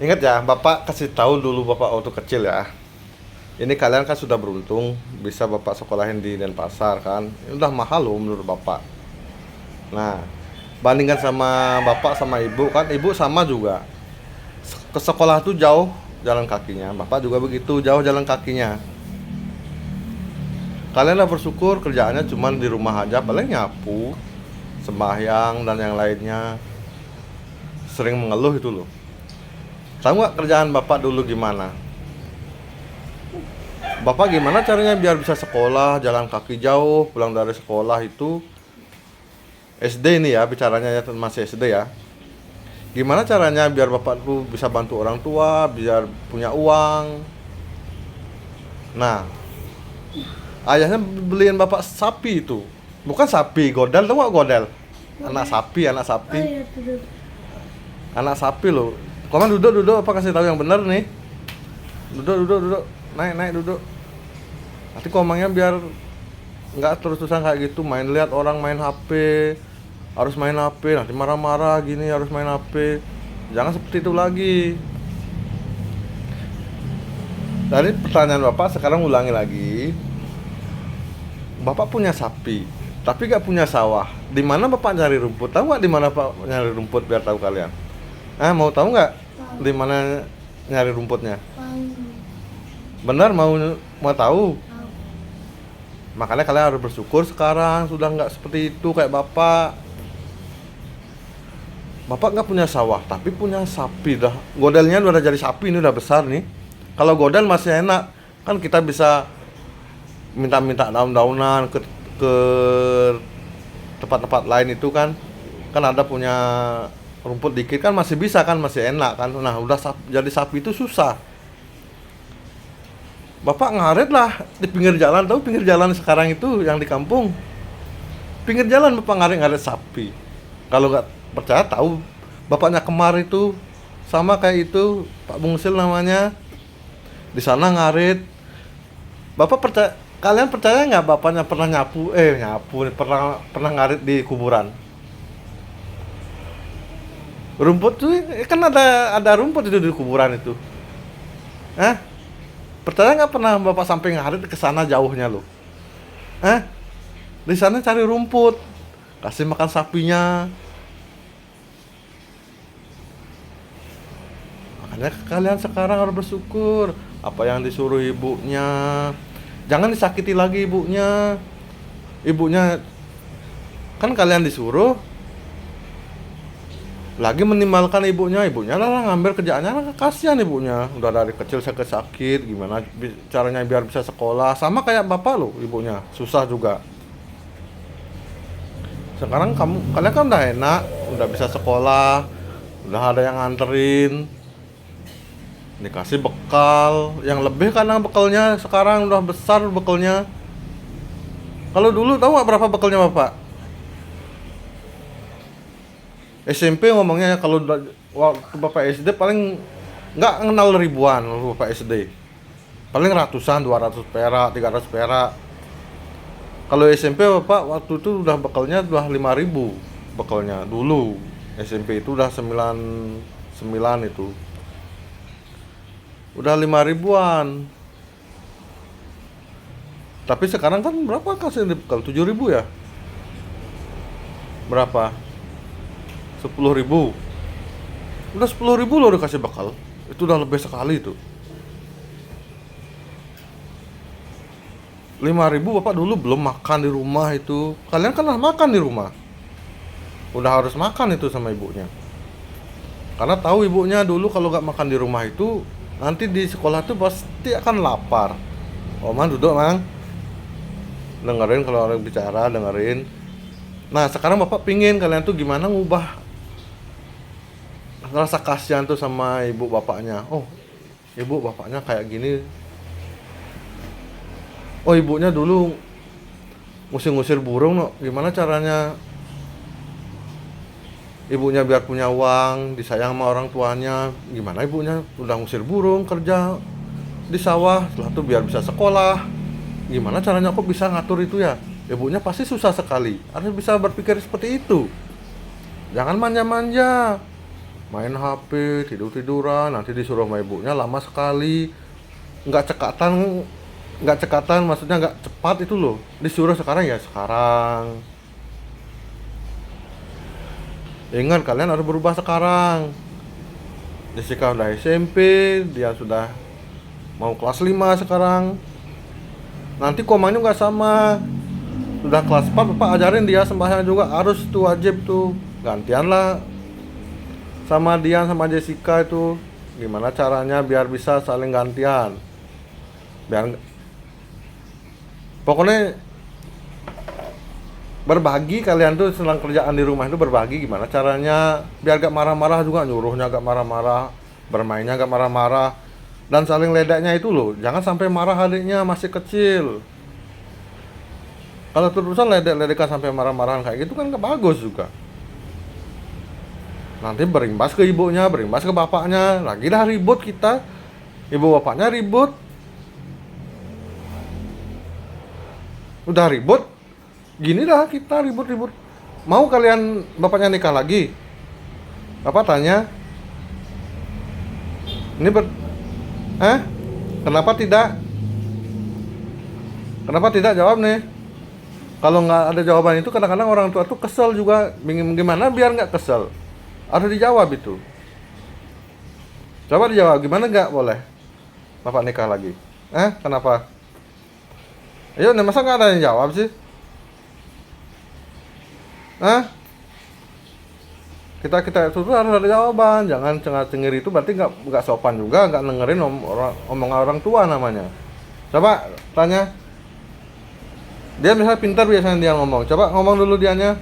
Ingat ya, Bapak kasih tahu dulu Bapak waktu kecil ya. Ini kalian kan sudah beruntung bisa Bapak sekolahin di Denpasar kan. Ini udah mahal loh menurut Bapak. Nah, bandingkan sama Bapak sama Ibu kan, Ibu sama juga. Ke sekolah tuh jauh jalan kakinya, Bapak juga begitu jauh jalan kakinya. Kalian udah bersyukur kerjaannya cuma di rumah aja, paling nyapu, sembahyang dan yang lainnya. Sering mengeluh itu loh. Tahu nggak kerjaan Bapak dulu gimana? Bapak gimana caranya biar bisa sekolah, jalan kaki jauh, pulang dari sekolah itu SD ini ya, bicaranya ya masih SD ya. Gimana caranya biar Bapak tuh bisa bantu orang tua, biar punya uang. Nah, ayahnya beliin Bapak sapi itu. Bukan sapi, godel, tahu nggak godel? Anak sapi, anak Oh sapi. iya tuh. Anak sapi loh. Koman duduk, duduk, apa kasih tahu yang benar nih. Duduk, duduk, duduk. Naik, naik, duduk. Nanti komangnya biar nggak terus-terusan kayak gitu, main lihat orang main HP, harus main HP, nanti marah-marah gini, harus main HP. Jangan seperti itu lagi. Dari pertanyaan Bapak sekarang ulangi lagi. Bapak punya sapi, tapi nggak punya sawah. Di mana Bapak nyari rumput? Tahu nggak di mana Pak nyari rumput biar tahu kalian? Mau tahu nggak di mana nyari rumputnya? Benar mau tahu? Makanya kalian harus bersyukur sekarang sudah nggak seperti itu kayak Bapak. Bapak nggak punya sawah, tapi punya sapi dah. Godelnya udah jadi sapi, ini udah besar nih. Kalau godel masih enak, kan kita bisa minta-minta daun-daunan ke tempat-tempat lain itu kan. Kan ada punya rumput dikit kan masih bisa kan, masih enak kan. Nah, udah jadi sapi itu susah. Bapak ngaret lah di pinggir jalan, tahu pinggir jalan sekarang itu yang di kampung. Pinggir jalan Bapak ngaret-ngaret sapi. Kalau nggak percaya tahu bapaknya Kemar itu sama kayak itu, Pak Bungsil namanya. Di sana ngarit. Bapak percaya, kalian percaya nggak bapaknya pernah nyapu pernah ngarit di kuburan? Rumput tuh kan ada rumput itu di kuburan itu. Hah? Percaya nggak pernah Bapak sampai ngarit ke sana jauhnya loh? Hah? Di sana cari rumput, kasih makan sapinya. Makanya kalian sekarang harus bersyukur apa yang disuruh ibunya. Jangan disakiti lagi ibunya. Ibunya kan kalian disuruh lagi meninggalkan ibunya lah ngambil kerjaannya lah, kasihan ibunya udah dari kecil sakit gimana caranya biar bisa sekolah sama kayak bapak lo, ibunya susah juga. Sekarang kalian kan udah enak, udah bisa sekolah, udah ada yang nganterin, dikasih bekal yang lebih karena bekalnya sekarang udah besar bekalnya. Kalau dulu tahu nggak berapa bekalnya bapak? SMP ngomongnya kalau waktu bapak SD paling nggak kenal ribuan bapak SD, paling ratusan, 200 perak, 300 perak. Kalau SMP bapak waktu itu udah bekalnya udah 5.000 bekalnya dulu. SMP itu udah 99 itu udah 5.000-an. Tapi sekarang kan berapa kasih bekal? 7.000 ya? Berapa? 10.000. Udah 10.000 loh udah kasih bekal. Itu udah lebih sekali itu. 5.000 bapak dulu belum makan di rumah itu. Kalian kan harus makan di rumah. Udah harus makan itu sama ibunya. Karena tahu ibunya dulu kalau gak makan di rumah itu nanti di sekolah tuh pasti akan lapar. Oman duduk mang, dengerin kalau orang bicara, dengerin. Nah sekarang bapak pingin kalian tuh gimana ngubah rasa kasihan tuh sama ibu bapaknya. Oh ibu bapaknya kayak gini. Oh ibunya dulu ngusir-ngusir burung no. Gimana caranya ibunya biar punya uang, disayang sama orang tuanya. Gimana ibunya udah ngusir burung, kerja di sawah, setelah itu biar bisa sekolah. Gimana caranya kok bisa ngatur itu ya? Ibunya pasti susah sekali. Harus bisa berpikir seperti itu. Jangan manja-manja. main HP, tidur-tiduran, nanti disuruh sama ibunya lama sekali. Nggak cekatan, maksudnya nggak cepat itu loh. Disuruh sekarang ya sekarang. Ingat, kalian harus berubah sekarang. Jessica udah SMP, dia sudah mau kelas 5 sekarang. Nanti komanya nggak sama. Udah kelas 4, Bapak ajarin dia sembahyang juga, harus tuh, wajib tuh. Gantian lah sama Dian sama Jessica itu. Gimana caranya biar bisa saling gantian. Biar pokoknya berbagi, kalian tuh selang kerjaan di rumah itu berbagi. Gimana caranya biar gak marah-marah juga, nyuruhnya gak marah-marah, bermainnya gak marah-marah, dan saling ledeknya itu loh. Jangan sampai marah adiknya masih kecil. Kalau terusan ledek-ledekan sampai marah-marahan kayak gitu kan gak bagus juga. Nanti berimbas ke ibunya, berimbas ke bapaknya. Lagi dah ribut kita, ibu bapaknya ribut. Udah ribut, gini dah kita ribut-ribut. Mau kalian bapaknya nikah lagi? Bapak tanya. Ini Kenapa tidak? Kenapa tidak, jawab nih. Kalau nggak ada jawaban itu, kadang-kadang orang tua tuh kesel juga. Bingung gimana biar nggak kesel. Harus dijawab itu. Coba dijawab, gimana nggak boleh bapak nikah lagi? Kenapa? Ayo, masa nggak ada yang jawab sih? Kita itu harus ada jawaban. Jangan cengar-cengir, itu berarti nggak sopan juga, nggak dengerin omongan orang tua namanya. Coba tanya. Dia misalnya pintar, biasanya dia ngomong. Coba ngomong dulu dianya.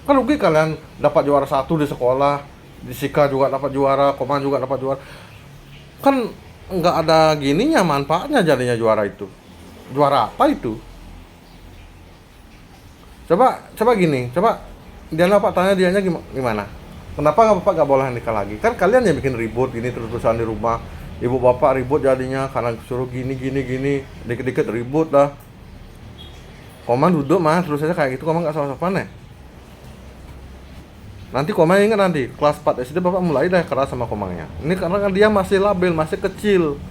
Kan rugi kalian dapat juara 1 di sekolah, Jessica juga dapat juara, Koman juga dapat juara. Kan nggak ada gininya, manfaatnya jadinya juara itu. Juara apa itu? Coba gini, coba Diana, Pak tanya dianya gimana? Kenapa Bapak gak boleh nikah lagi? Kan kalian yang bikin ribut gini terus-terusan di rumah. Ibu bapak ribut jadinya karena suruh gini, dikit-dikit ribut lah. Koman duduk mah terus aja kayak gitu, Koman gak sopan ya? Nanti Koman ingat, nanti kelas 4 SD Bapak mulai dah keras sama Komangnya. Ini karena kan dia masih labil, masih kecil,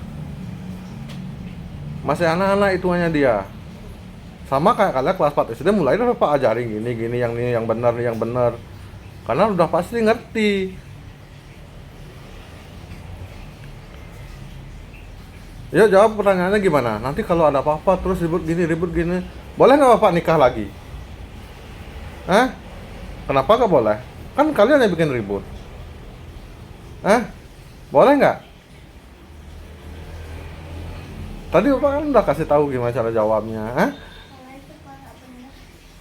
masih anak-anak ituannya dia. Sama kayak kalian kelas 4 SD mulai dah Bapak ajarin gini, yang benar, karena udah pasti ngerti. Ya, jawab pertanyaannya gimana? Nanti kalau ada apa-apa terus ribut gini, boleh nggak Bapak nikah lagi? Kenapa nggak boleh? Kan kalian yang bikin ribut. Boleh nggak? Tadi Bapak kan udah kasih tahu gimana cara jawabnya.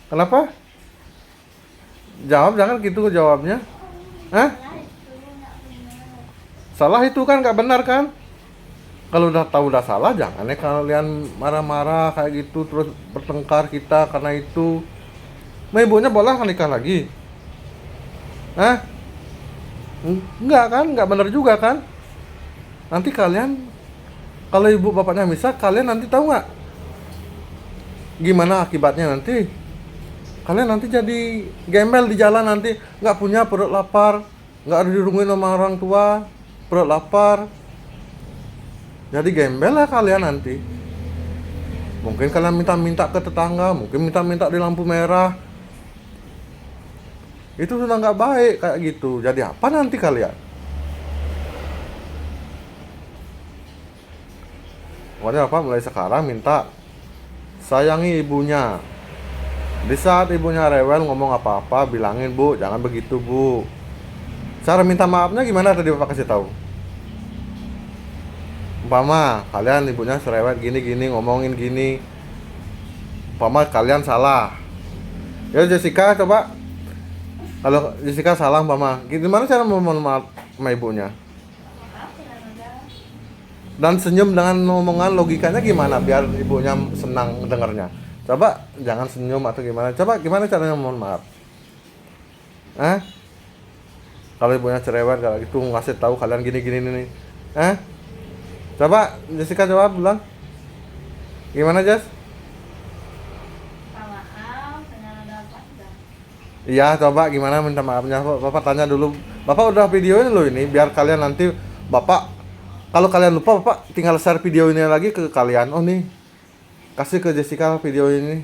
Kenapa? Jawab, jangan gitu jawabnya. Salah itu kan nggak benar kan? Kalau udah tahu udah salah, jangan kalian marah-marah kayak gitu terus bertengkar kita karena itu. Ibunya boleh kan nikah lagi? Enggak kan? Enggak benar juga kan? Nanti kalian, kalau ibu bapaknya misah, kalian nanti tahu nggak gimana akibatnya nanti? Kalian nanti jadi gembel di jalan, nanti nggak punya, perut lapar, nggak ada dirungguin sama orang tua, perut lapar. Jadi gembel lah kalian nanti. Mungkin kalian minta-minta ke tetangga, mungkin minta-minta di lampu merah. Itu sudah nggak baik kayak gitu. Jadi apa nanti kalian? Pokoknya Bapak mulai sekarang minta sayangi ibunya. Di saat ibunya rewel ngomong apa-apa, bilangin, Bu, jangan begitu, Bu. Cara minta maafnya gimana tadi Bapak kasih tahu? Umpama kalian ibunya cerewet gini, ngomongin gini, umpama kalian salah. Ya Jessica, coba kalau Jessica salah umpama, gimana cara mohon maaf sama ibunya? Dan senyum dengan omongan, logikanya gimana biar ibunya senang dengarnya? Coba jangan senyum atau gimana. Coba gimana caranya mohon maaf? Kalau ibunya cerewet kalau gitu ngasih tahu kalian gini. Coba Jessica jawab, bilang gimana, Jess? Maaf dengan ada apa Iya, coba gimana minta maafnya? Bapak tanya dulu. Bapak udah videoin loh ini, biar kalian nanti Bapak kalau kalian lupa, Bapak tinggal share video ini lagi ke kalian. Oh nih, kasih ke Jessica video ini.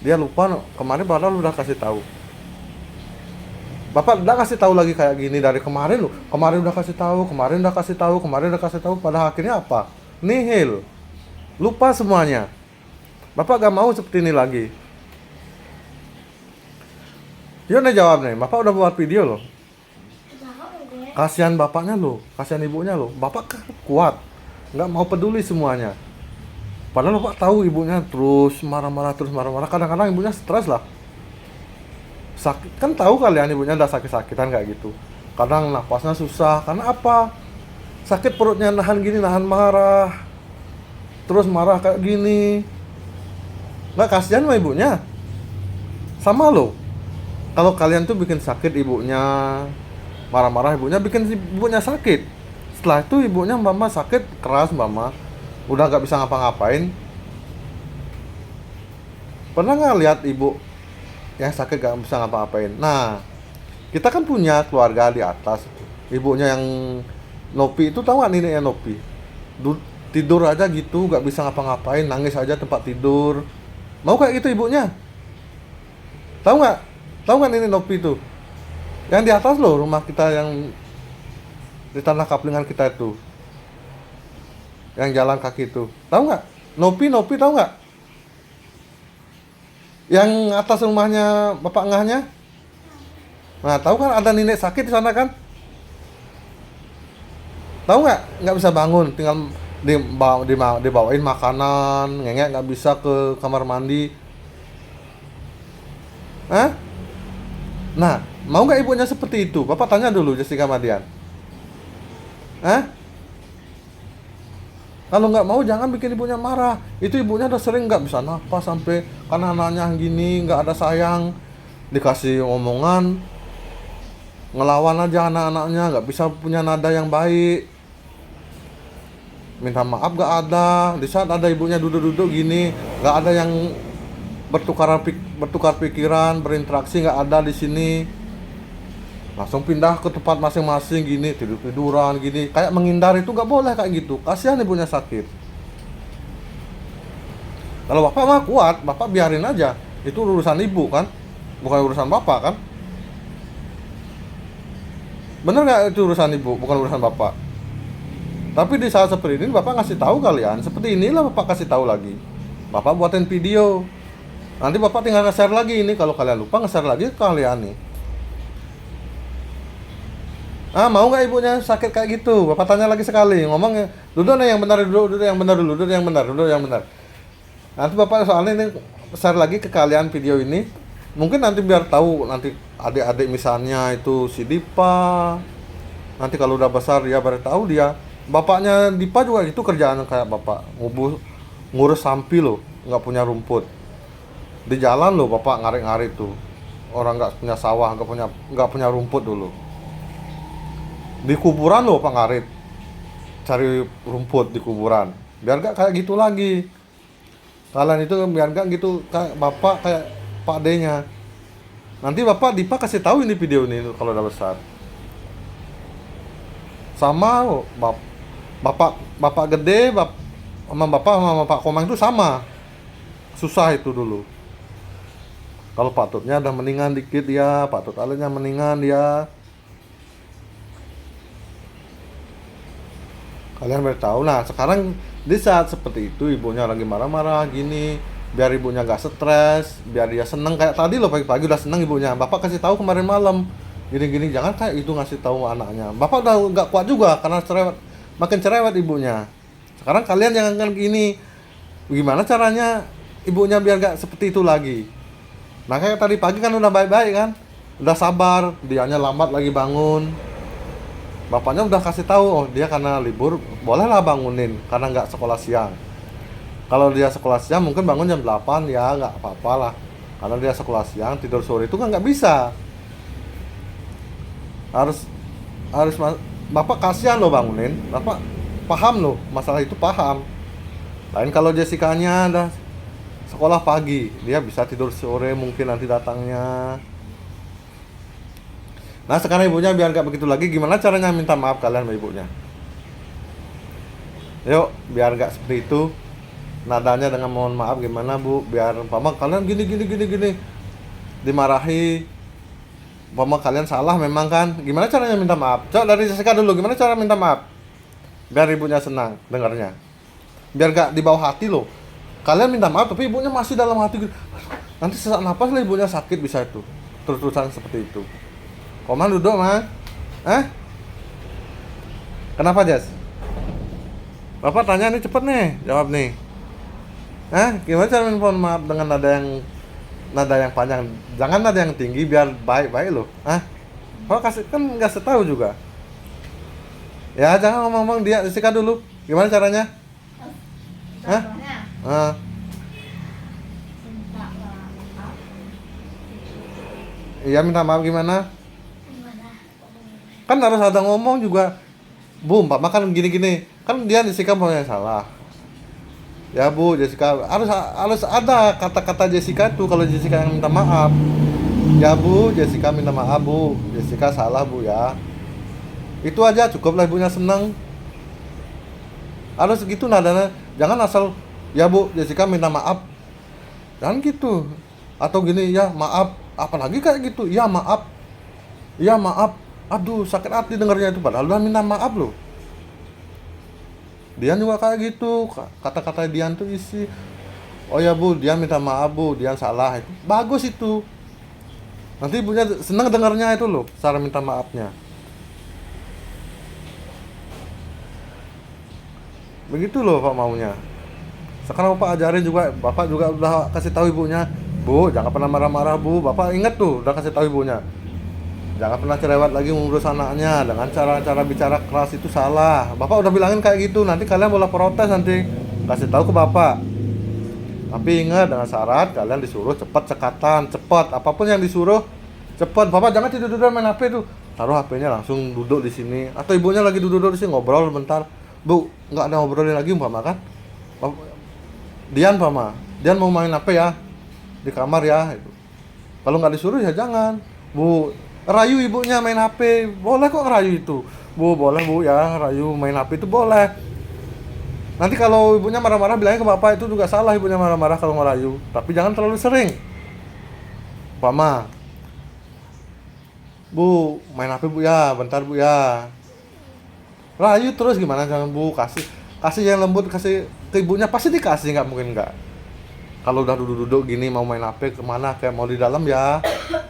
Dia lupa no. Kemarin padahal udah kasih tahu. Bapak udah kasih tahu lagi kayak gini dari kemarin loh. Kemarin udah kasih tahu, kemarin udah kasih tahu, kemarin udah kasih tahu. Pada akhirnya apa? Nihil. Lupa semuanya. Bapak gak mau seperti ini lagi. Dia udah jawab nih. Bapak udah buat video loh. Kasihan bapaknya loh, kasihan ibunya loh. Bapak kan kuat, nggak mau peduli semuanya. Padahal bapak tahu ibunya terus marah-marah, terus marah-marah. Kadang-kadang ibunya stres lah. Sakit kan, tahu kalian ibunya udah sakit-sakitan kayak gitu. Kadang napasnya susah, karena apa? Sakit perutnya, nahan gini, nahan marah. Terus marah kayak gini. Nggak kasihan sama ibunya. Sama loh. Kalau kalian tuh bikin sakit ibunya, marah-marah ibunya, bikin ibunya sakit. Setelah itu ibunya mama sakit keras, mama udah nggak bisa ngapa-ngapain. Pernah nggak lihat ibu yang sakit nggak bisa ngapa-ngapain? Nah, kita kan punya keluarga di atas. Ibunya yang Nopi itu, tahu nggak neneknya Nopi? Tidur aja gitu, nggak bisa ngapa-ngapain, nangis aja tempat tidur. Mau kayak gitu ibunya? Tahu nggak? Tahu nggak nenek Nopi itu? Yang di atas loh, rumah kita yang di tanah kaplingan kita itu, yang jalan kaki itu. Tahu nggak? Nopi tahu nggak? Yang atas rumahnya bapak ngahnya. Nah, tahu kan ada nenek sakit di sana kan? Tahu nggak? Nggak bisa bangun, tinggal dibawain makanan, ngengek nggak bisa ke kamar mandi. Hah? Nah, mau nggak ibunya seperti itu? Bapak tanya dulu Jessica Madian. Hah? Kalau nggak mau jangan bikin ibunya marah. Itu ibunya udah sering nggak bisa napas sampai karena anaknya gini, nggak ada sayang. Dikasih omongan, ngelawan aja anak-anaknya, nggak bisa punya nada yang baik. Minta maaf nggak ada. Di saat ada ibunya duduk-duduk gini, nggak ada yang bertukar pikiran, berinteraksi, nggak ada di sini. Langsung pindah ke tempat masing-masing gini, tidur-tiduran gini, kayak menghindar. Itu nggak boleh kayak gitu, kasihan ibunya sakit. Kalau bapak mah kuat, bapak biarin aja, itu urusan ibu kan, bukan urusan bapak kan. Bener nggak itu urusan ibu, bukan urusan bapak. Tapi di saat seperti ini bapak ngasih tahu kalian, seperti inilah bapak kasih tahu lagi. Bapak buatin video, nanti bapak tinggal nge-share lagi ini. Kalau kalian lupa, nge-share lagi ke kalian nih. Mau nggak ibunya sakit kayak gitu? Bapak tanya lagi sekali, ngomong duduk nih yang benar, duduk yang benar dulu, duduk yang benar, duduk yang benar. Nanti bapak soalnya ini share lagi ke kalian video ini, mungkin nanti biar tahu nanti adik-adik misalnya itu si Dipa, nanti kalau udah besar dia baru tahu dia. Bapaknya Dipa juga itu kerjaan kayak bapak, ngurus sapi loh, nggak punya rumput. Di jalan loh bapak ngarik-ngarik tuh, orang nggak punya sawah, nggak punya rumput dulu. Di kuburan loh Pak Ngarit, cari rumput di kuburan, biar gak kayak gitu lagi. Kalian itu biar gak gitu kayak bapak, kayak Pak D nya. Nanti bapak Dipa kasih tahu ini video ini kalau udah besar. Sama loh, bapak gede, sama bapak Komang itu sama. Susah itu dulu. Kalau Pak Tutnya udah mendingan dikit ya, Pak Tut alenya mendingan ya. Kalian baru tahu. Nah sekarang di saat seperti itu ibunya lagi marah-marah gini, biar ibunya gak stres, biar dia seneng kayak tadi loh, pagi-pagi udah seneng ibunya. Bapak kasih tahu kemarin malam gini-gini, jangan kayak itu ngasih tahu anaknya. Bapak udah gak kuat juga karena cerewet, makin cerewet ibunya. Sekarang kalian jangan gini, gimana caranya ibunya biar gak seperti itu lagi. Nah kayak tadi pagi kan udah baik-baik kan, udah sabar, dianya lambat lagi bangun. Bapaknya udah kasih tahu, oh dia karena libur bolehlah bangunin karena nggak sekolah siang. Kalau dia sekolah siang mungkin bangun jam 8 ya nggak apa-apa lah. Karena dia sekolah siang tidur sore itu kan nggak bisa. Harus harus bapak kasihan loh bangunin. Bapak paham loh masalah itu, paham. Lain kalau Jessica-nya ada sekolah pagi, dia bisa tidur sore mungkin nanti datangnya. Nah sekarang ibunya biar nggak begitu lagi, gimana caranya minta maaf kalian sama ibunya? Yuk, biar nggak seperti itu. Nadanya dengan mohon maaf gimana bu? Biar umpama kalian gini gini gini gini dimarahi, umpama kalian salah memang kan? Gimana caranya minta maaf? Coba dari Jessica dulu, gimana cara minta maaf? Biar ibunya senang dengarnya. Biar nggak di bawah hati loh. Kalian minta maaf tapi ibunya masih dalam hati gitu. Nanti sesak napas lah ibunya sakit bisa itu. Terus-terusan seperti itu. Koma duduk mah. Kenapa Jas? Bapak tanya nih cepet nih, jawab nih. Gimana cara minta maaf dengan nada yang panjang? Jangan nada yang tinggi biar baik-baik loh. Kalau kasih kan nggak setahu juga. Ya jangan ngomong-ngomong dia sikat dulu. Gimana caranya? Ah, iya minta maaf gimana? Kan harus ada ngomong juga. Bu, Mbak makan gini-gini. Kan dia Jessica mau yang salah. Ya Bu, Jessica harus ada kata-kata Jessica tuh kalau Jessica yang minta maaf. Ya Bu, Jessica minta maaf Bu. Jessica salah Bu ya. Itu aja cukup lah ibunya senang. Harus gitu nadanya. Jangan asal ya Bu, Jessica minta maaf. Jangan gitu. Atau gini ya maaf. Apalagi kayak gitu. Ya maaf. Ya maaf. Aduh sakit hati dengarnya itu padahal udah minta maaf loh. Dian juga kayak gitu, kata-kata Dian tuh isi oh ya Bu, Dian minta maaf Bu, Dian salah. Itu bagus itu. Nanti ibunya senang dengarnya itu loh, cara minta maafnya. Begitu loh Pak maunya. Sekarang Bapak ajarin juga, Bapak juga udah kasih tahu ibunya, Bu, jangan pernah marah-marah Bu. Bapak ingat tuh, udah kasih tahu ibunya. Jangan pernah cerewet lagi mengurus anaknya dengan cara-cara bicara keras itu salah. Bapak udah bilangin kayak gitu, nanti kalian boleh protes nanti. Kasih tahu ke Bapak. Tapi ingat dengan syarat kalian disuruh cepat cekatan, cepat apapun yang disuruh cepat. Bapak jangan tidur-tidur main HP tuh. Taruh HP-nya langsung duduk di sini atau ibunya lagi duduk di sini ngobrol bentar. Bu, nggak ada ngobrolin lagi umpama kan? Dian umpama, Dian mau main HP ya di kamar ya. Kalau nggak disuruh ya jangan. Bu, rayu ibunya main HP, boleh kok rayu itu. Bu, boleh Bu ya, rayu main HP itu boleh. Nanti kalau ibunya marah-marah bilangnya ke Bapak itu juga salah ibunya marah-marah kalau ngerayu. Tapi jangan terlalu sering. Pama, Bu, main HP Bu ya, bentar Bu ya. Rayu terus gimana jangan Bu, kasih yang lembut, kasih ke ibunya pasti dikasih, nggak mungkin nggak. Kalau udah duduk-duduk gini mau main HP kemana, kayak mau di dalam ya,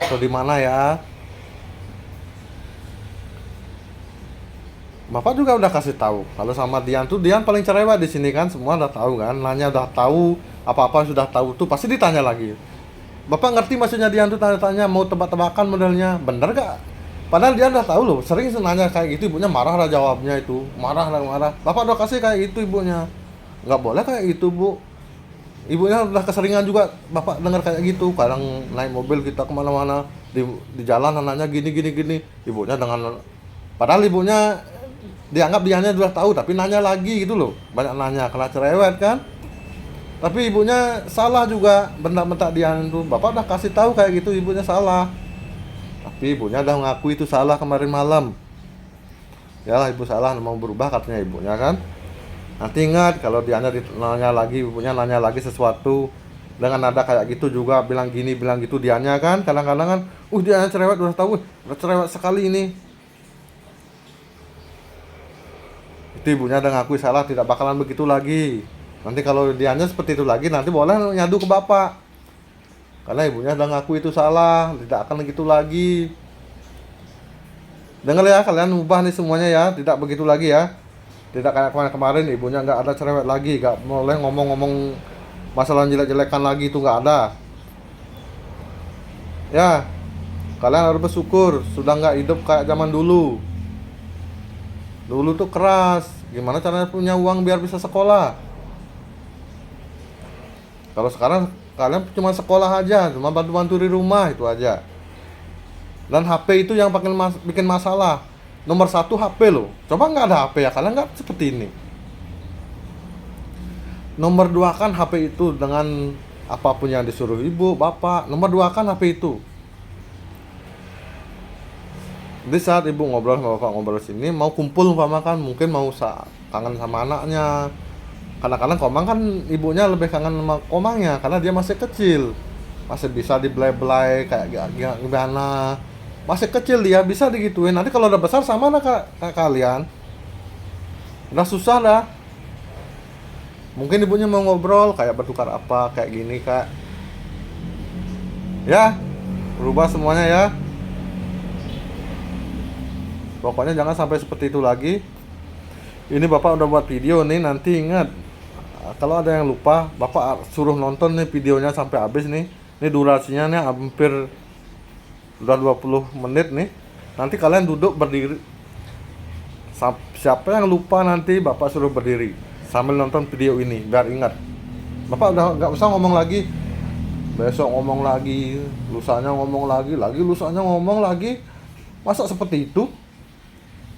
atau di mana ya. Bapak juga udah kasih tahu. Kalau sama Dian tuh Dian paling cerewet di sini kan, semua udah tahu kan. Nanya udah tahu, apa-apa sudah tahu tuh pasti ditanya lagi. Bapak ngerti maksudnya Dian tuh tanya-tanya mau tebak-tebakan modelnya, bener gak? Padahal dia udah tahu loh, sering nanya kayak gitu ibunya marah lah jawabnya itu, marah. Bapak udah kasih kayak gitu ibunya, nggak boleh kayak gitu Bu. Ibunya udah keseringan juga Bapak dengar kayak gitu, kadang naik mobil kita kemana-mana di jalan anaknya gini, ibunya dengan padahal ibunya dianggap dianya udah tahu tapi nanya lagi gitu loh, banyak nanya karena cerewet kan. Tapi ibunya salah juga, bentak-bentak dia itu. Bapak udah kasih tahu kayak gitu ibunya salah. Tapi ibunya udah ngaku itu salah kemarin malam. Ya lah ibu salah mau berubah katanya ibunya kan. Nanti ingat kalau dianya nanya lagi, ibunya nanya lagi sesuatu dengan nada kayak gitu juga bilang gini bilang gitu dianya kan. Kadang-kadang kan dianya cerewet udah tahu, udah cerewet sekali ini. Itu ibunya udah ngakui salah, tidak bakalan begitu lagi. Nanti kalau dianya seperti itu lagi nanti boleh nyadu ke Bapak. Karena ibunya udah ngaku itu salah, tidak akan begitu lagi. Dengar ya kalian ubah nih semuanya ya, tidak begitu lagi ya. Tidak kayak kemarin ibunya nggak ada cerewet lagi, nggak boleh ngomong-ngomong masalah jelek-jelekan lagi, itu nggak ada. Ya, kalian harus bersyukur sudah nggak hidup kayak zaman dulu. Dulu tuh keras, gimana caranya punya uang biar bisa sekolah. Kalau sekarang kalian cuma sekolah aja, cuma bantu-bantu di rumah itu aja. Dan HP itu yang bikin masalah. Nomor 1 HP loh. Coba nggak ada HP ya kalian nggak seperti ini. Nomor 2 kan HP itu dengan apapun yang disuruh ibu, bapak. Nomor 2 kan HP itu. Jadi saat ibu ngobrol sama bapak, ngobrol sini mau kumpul umpama kan, mungkin mau kangen sama anaknya. Kadang-kadang Komang kan ibunya lebih kangen sama Komangnya karena dia masih kecil, masih bisa dibelai-belai kayak gimana, masih kecil dia bisa digituin. Nanti kalau udah besar sama lah kak kalian, udah susah dah. Mungkin ibunya mau ngobrol kayak bertukar apa kayak gini kak, ya berubah semuanya ya. Pokoknya jangan sampai seperti itu lagi. Ini bapak udah buat video nih, nanti ingat, kalau ada yang lupa bapak suruh nonton nih videonya sampai habis nih. Ini durasinya nih hampir udah 20 menit nih. Nanti kalian duduk berdiri. Siapa yang lupa nanti bapak suruh berdiri sambil nonton video ini biar ingat. Bapak udah nggak usah ngomong lagi. Besok ngomong lagi, lusanya ngomong lagi, lusanya ngomong lagi. Masa seperti itu?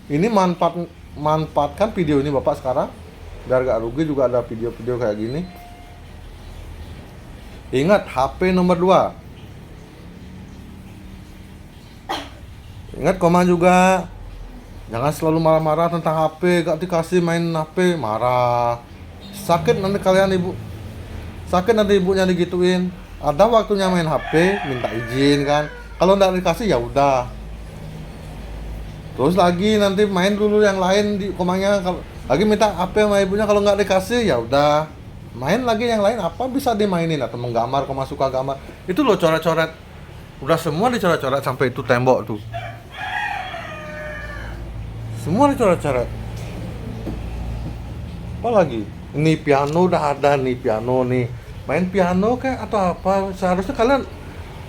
Ini manfaatkan video ini bapak sekarang biar gak rugi juga ada video-video kayak gini. Ingat HP nomor 2. Ingat Komang juga, jangan selalu marah-marah tentang HP, gak dikasih main HP marah. Sakit nanti kalian ibu, sakit nanti ibunya digituin. Ada waktunya main HP minta izin kan, kalau nggak dikasih ya udah. Terus lagi nanti main dulu yang lain di Komangnya, kalau lagi minta HP sama ibunya, kalau nggak dikasih ya udah main lagi yang lain, apa bisa dimainin, atau menggambar, Komang suka gambar itu loh, coret-coret, udah semua dicoret-coret sampai itu tembok tuh, semua dicoret-coret. Apa lagi, ini piano udah ada nih, piano nih, main piano kayak atau apa, seharusnya kalian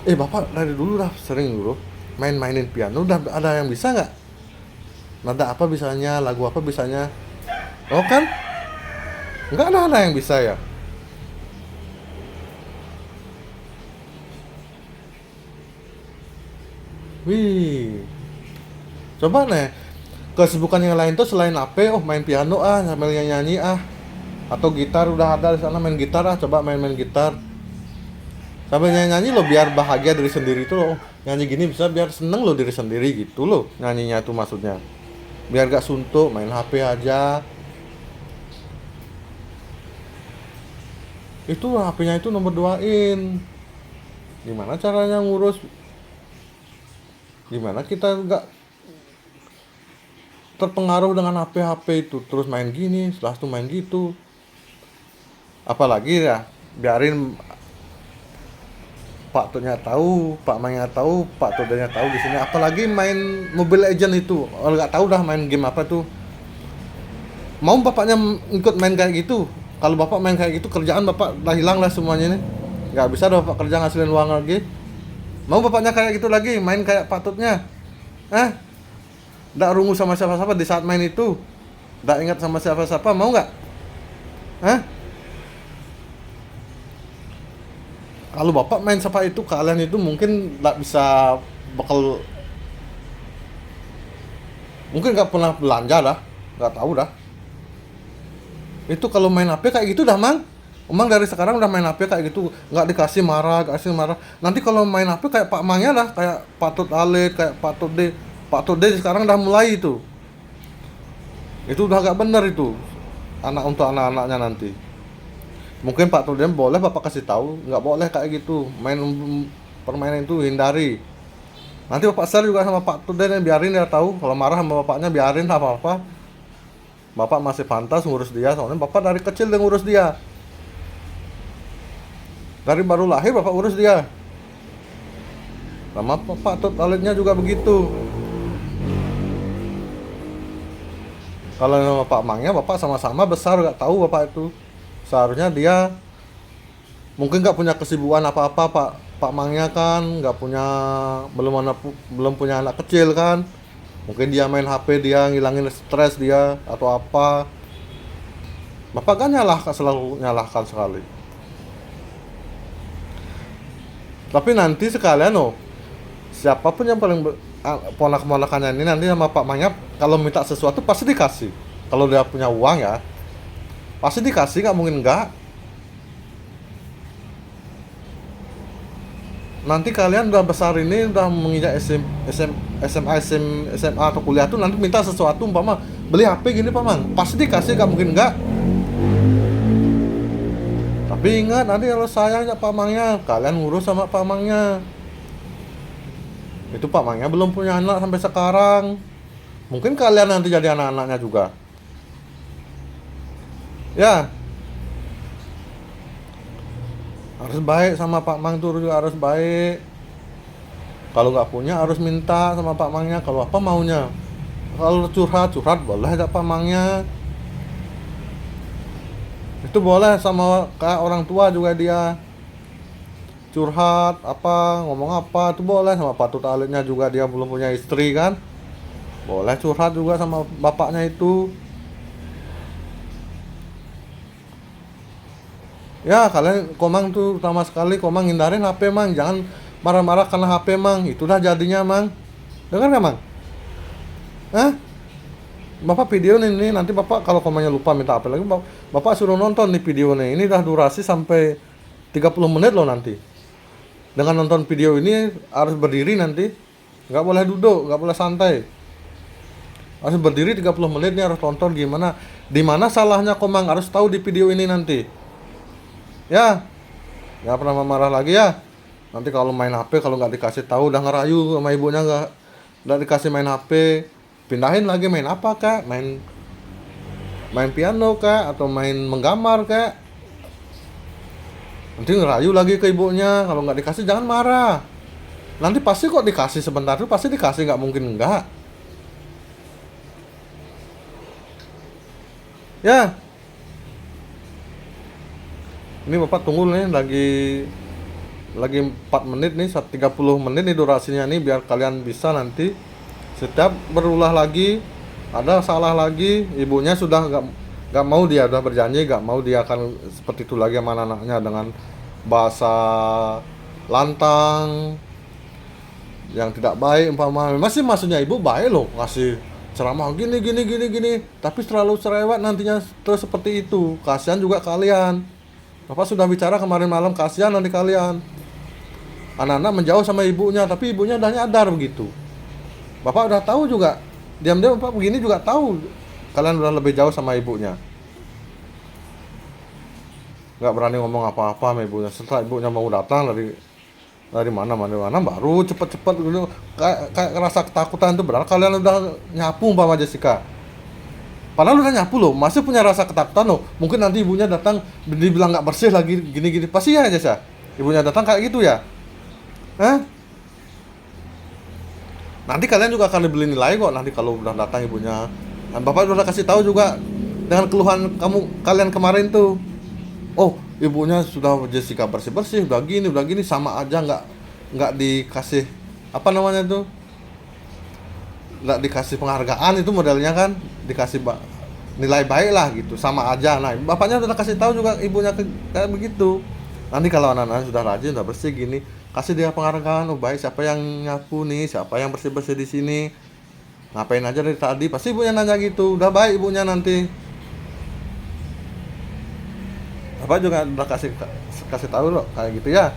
bapak dari dulu dah sering dulu mainin piano, udah ada yang bisa nggak? Nada apa bisanya, lagu apa bisanya? Oh kan? Nggak ada yang bisa ya? Wih, coba nih kesibukan yang lain tuh selain HP, main piano sambil nyanyi atau gitar udah ada di sana, main gitar coba main gitar sambil nyanyi lo, biar bahagia diri sendiri tuh loh. Nyanyi gini bisa biar seneng lo diri sendiri gitu loh, nyanyinya tuh maksudnya biar gak suntuk main HP aja. Itu HP-nya itu nomor 2-in. Gimana caranya ngurus, gimana kita gak terpengaruh dengan HP itu, terus main gini, setelah itu main gitu. Apalagi ya, biarin Pak Tutnya tahu, Pak Mangnya tahu, Pak Tutnya tahu di sini. Apalagi main Mobile Legend itu, kalau nggak tahu dah main game apa tuh. Mau bapaknya ikut main kayak gitu? Kalau bapak main kayak gitu, kerjaan bapak udah hilang lah semuanya nih. Nggak bisa dah bapak kerja ngasilin uang lagi. Mau bapaknya kayak gitu lagi, main kayak Pak Tutnya? Nggak rungu sama siapa-siapa di saat main itu, nggak ingat sama siapa-siapa, mau nggak? Kalau bapak main sama itu, kalian itu mungkin nggak bisa, bakal mungkin nggak pernah belanja dah, nggak tahu dah. Itu kalau main HP kayak gitu dah mang. Emang dari sekarang udah main HP kayak gitu, nggak dikasih marah, kasih marah. Nanti kalau main HP kayak Pak Mangnya lah, kayak Pak Tut Alit, kayak Pak Tut D. Pak Tut D sekarang udah mulai itu. Itu udah agak bener itu, untuk anak-anaknya nanti. Mungkin Pak Tudem boleh bapak kasih tahu, nggak boleh kayak gitu, main permainan itu hindari. Nanti bapak share juga sama Pak Tudem, biarin dia tahu. Kalau marah sama bapaknya biarin, apa-apa. Bapak masih pantas ngurus dia, soalnya bapak dari kecil dia ngurus dia. Dari baru lahir bapak urus dia. Sama Pak Tut Alitnya juga begitu. Kalau sama Pak Mangnya, bapak sama-sama besar, nggak tahu bapak itu. Seharusnya dia mungkin nggak punya kesibukan apa-apa, Pak Mangnya kan nggak punya, belum punya anak kecil kan. Mungkin dia main HP, dia ngilangin stres dia atau apa. Bapak kan selalu nyalahkan sekali. Tapi nanti sekalian siapapun yang paling ponak-ponakannya ini nanti sama Pak Mangnya, kalau minta sesuatu pasti dikasih. Kalau dia punya uang ya pasti dikasih, nggak mungkin enggak. nanti kalian udah besar ini udah menginjak SMA atau kuliah tuh nanti minta sesuatu umpama beli HP gini Pak pasti dikasih, gak mungkin enggak. Tapi ingat nanti kalau sayangnya Pak kalian ngurus sama Pak itu. Pak belum punya anak sampai sekarang, mungkin kalian nanti jadi anak-anaknya juga ya. Harus baik sama Pak Mang tuh, juga harus baik. Kalau nggak punya harus minta sama Pak Mangnya kalau apa maunya. Kalau curhat boleh ada Pak Mangnya. Itu boleh sama kayak orang tua juga, dia curhat apa, ngomong apa itu boleh. Sama patut alitnya juga, dia belum punya istri kan, boleh curhat juga sama bapaknya itu. Ya kalian Komang tuh sama sekali Komang hindarin HP jangan marah-marah karena HP itu dah jadinya dengar gak Bapak video nih nanti Bapak kalau Komangnya lupa minta apa lagi, Bapak suruh nonton nih video nih, ini dah durasi sampai 30 menit loh nanti. Dengan nonton video ini harus berdiri nanti, nggak boleh duduk, nggak boleh santai, harus berdiri 30 menit nih, harus tonton di mana salahnya Komang, harus tahu di video ini nanti. Ya, nggak pernah marah lagi ya. Nanti kalau main HP kalau nggak dikasih tahu udah ngerayu sama ibunya, nggak dikasih main HP, pindahin lagi main apa kak? Main piano kak? Atau main menggambar kak? Nanti ngerayu lagi ke ibunya. Kalau nggak dikasih jangan marah. Nanti pasti kok dikasih, sebentar tuh pasti dikasih, nggak mungkin enggak. Ya. Ini Bapak tunggu nih lagi 4 menit nih, 30 menit nih durasinya nih, biar kalian bisa nanti setiap berulah lagi, ada salah lagi, ibunya sudah gak mau, dia udah berjanji gak mau dia akan seperti itu lagi sama anaknya dengan bahasa lantang yang tidak baik umpama. Masih maksudnya ibu baik loh, ngasih ceramah gini, tapi terlalu cerewet nantinya terus seperti itu. Kasihan juga kalian. Bapak sudah bicara kemarin malam, kasihan nanti kalian. Anak-anak menjauh sama ibunya, tapi ibunya udah nyadar begitu. Bapak udah tahu juga, diam-diam Bapak begini juga tahu kalian udah lebih jauh sama ibunya. Gak berani ngomong apa-apa sama ibunya. Setelah ibunya mau datang dari mana baru cepet-cepet gitu, kayak rasa ketakutan itu. Berarti kalian udah nyapu umpama Jessica, padahal udah nyapu loh, masih punya rasa ketakutan loh. Mungkin nanti ibunya datang dibilang nggak bersih lagi gini pasti ya Jessa, ibunya datang kayak gitu ya. Nanti kalian juga akan dibeli nilai kok nanti kalau udah datang ibunya. Dan Bapak udah kasih tahu juga dengan keluhan kalian kemarin tuh. Oh, ibunya sudah Jessica bersih udah gini sama aja, nggak dikasih apa namanya tuh, nggak dikasih penghargaan itu modelnya kan, dikasih nilai baik lah gitu, sama aja. Nah bapaknya udah kasih tahu juga ibunya kayak begitu. Nanti kalau anak-anak sudah rajin, sudah bersih gini, kasih dia penghargaan. Oh baik, siapa yang nyapu nih, siapa yang bersih di sini, ngapain aja dari tadi, pasti ibunya nanya gitu. Udah baik ibunya nanti. Bapak juga udah kasih tahu loh kayak gitu ya.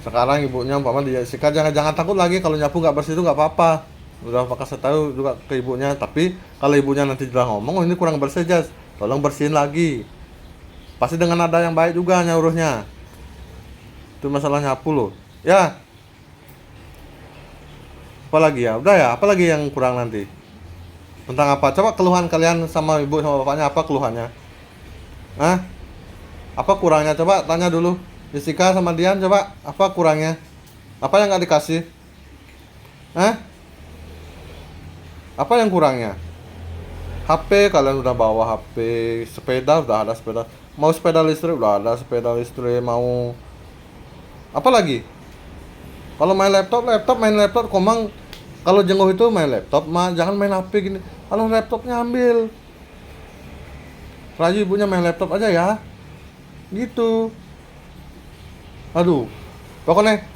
Sekarang ibunya umpama dia Jessica jangan takut lagi kalau nyapu nggak bersih itu nggak apa-apa. Udah Pak kasih tahu juga ke ibunya. Tapi kalau ibunya nanti udah ngomong, oh ini kurang bersih Jas, tolong bersihin lagi. Pasti dengan nada yang baik juga nyuruhnya. Itu masalah nyapu loh. Ya. Apalagi ya? Udah ya, apalagi yang kurang nanti? Tentang apa? Coba keluhan kalian sama ibu sama bapaknya, apa keluhannya? Apa kurangnya? Coba tanya dulu. Jessica sama Dian, coba apa kurangnya? Apa yang nggak dikasih? Apa yang kurangnya? HP kalian udah bawa HP, sepeda udah ada sepeda, mau sepeda listrik udah ada sepeda listrik, mau apa lagi? Kalau main laptop Komang kalau jenguk itu main laptop, jangan main HP gini. Kalau laptopnya ambil, rayu ibunya main laptop aja ya, gitu. Aduh, pokoknya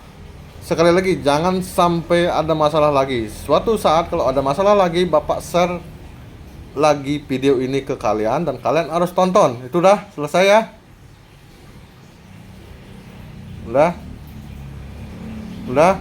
sekali lagi jangan sampai ada masalah lagi. Suatu saat kalau ada masalah lagi, Bapak share lagi video ini ke kalian dan kalian harus tonton. Itu udah selesai ya. Udah? Udah?